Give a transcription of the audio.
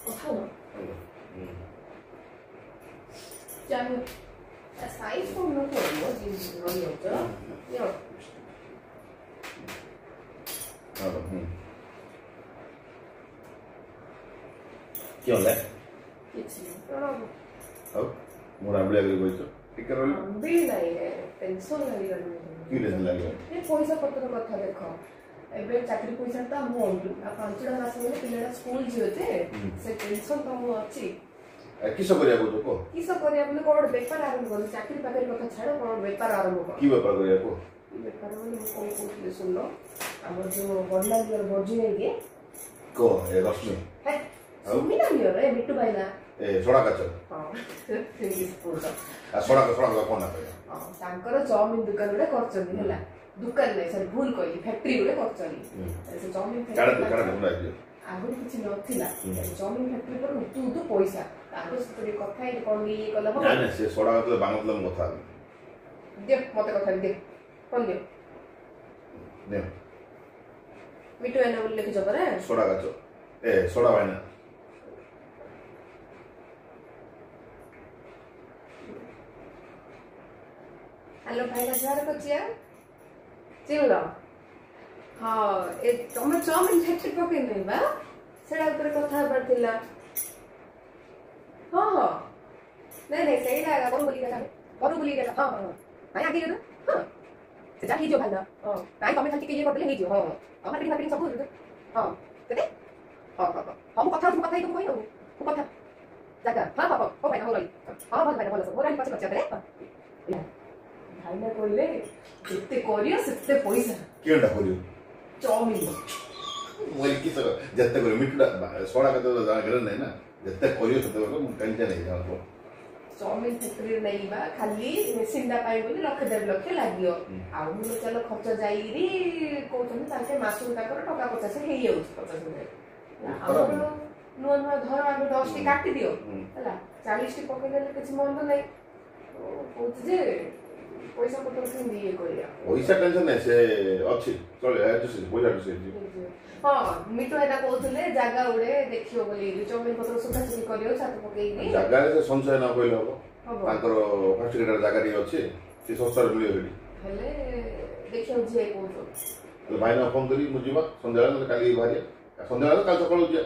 কথা না জানো সাইজ কম না করবো জিনিস রইতো ইয়া কি হলে কিছু না ଆଉ ମୋର ଆମ୍ବିଳିଆ କରି କହିଛ ଟିକେ ରହିଲ ଆମ୍ବିଳି ନାହିଁ ଟେନସନ ଲାଗିଲାଣି କି ଟେନସନ ଲାଗିଲା ଏ ପଇସା ପତ୍ର କଥା ଦେଖ ଏବେ ଚାକିରି ପଇସା ତ ଆମ ଅଣ୍ଟୁ ଆଉ 5ଟା ମାସ ହେଲେ ପିଲାଟା ସ୍କୁଲ ଯିବ ଯେ ସେ ଟେନସନ ତ ମୁଁ ଅଛି କିସ କରିବା କହୁଛ କହ କିସ କରିବା ବୋଲି କଣ ବେପାର ଆରମ୍ଭ କରୁ ଚାକିରି ପାଖରେ କଥା ଛାଡ଼ କଣ ବେପାର ଆରମ୍ଭ କର କି ବେପାର କରିବା କହ ବେପାର ବୋଲି ମୁଁ କଣ କହୁଥିଲି ଶୁଣିଲ ଆମର ଯୋଉ ବଡଲାଲିର ବର୍ଜି ନେଇକି କହ ଏ ରଶ୍ମି ସୁମିନା ନିଅର ଏ ମିଟୁ ଭାଇନା ଏ ସୋଡ଼ା କାଚ ହଁ ଇଂଲିଶ ପଢୁଛ ସୋଡ଼ା କଣ ନା କହିବା ହଁ ତାଙ୍କର ଚାଉମିନ ଦୋକାନ ଗୋଟେ କରିଛନ୍ତି ହେଲା दुकान नहीं सर भूल कहली फैक्ट्री गोटे करचली से चाउमिन फैक्ट्री आगु किछि नथिला चाउमिन फैक्ट्री पर तू पैसा आगु से कथा है कोन ये कला हो ना से सोडा मतलब बांगला में कथा दे मते कथा दे कोन दे मिठो एना बोल लिख जबरे सोडा काचो ए सोडा वाइना हेलो भाई हजार कचिया चिल्लो हाँ ए तुम चाउमिन फैक्ट्री पके नहीं बा सेडा ऊपर कथा हबार थिला हां हां नहीं सेडा कौन बोली गला हां हां भाई आगे गयो हां से जा ही जो भाई ना हां भाई तुम खाली के ये करले ही जो हां हमर भी खाली सब हां केते हां हां हम कथा ही तुम कोई हो वो कथा जागा हां हां ओ भाई ना हो लई हां भाई ना बोल सब मोरा पाछे बच्चा रे भाई ना कहले जिते करियो सेते पैसा केडा करियो चाउमिन मोर की तो जत्ते करियो मिठा सोडा का तो जाना करे नहीं ना जत्ते करियो सेते करियो टेंशन नहीं जानो चाउमिन फैक्ट्री नहीं बा खाली मेसिन दा पाई बोली लाख 1.5 लाख लागियो आ मु चलो खर्च जाईरी कोथन ताके मासु ताकर टका 50 हे येउ 50 हमर नुआ नुआ धर आगे 10 टी काटी दियो हला 40 टी पके देले किछ मन नहीं कोथ जे पैसा पत्र से दिए करिया पैसा टेंशन नहीं से अच्छी चले एडजस्ट पैसा एडजस्ट हां मिटो एटा कहथले जागा उडे देखियो बोली चाउमिन पत्र सुधा सुधी करियो छात पकेई जागा रे संचय न कइले हो तांकर फर्स्ट ग्रेडर जागा रे अछि से सस्ता रे मिलियो हेले देखियो जे कहतो भाई ना फोन करी मुजिबा संध्या काली भारी संध्या काल सकाळ जिया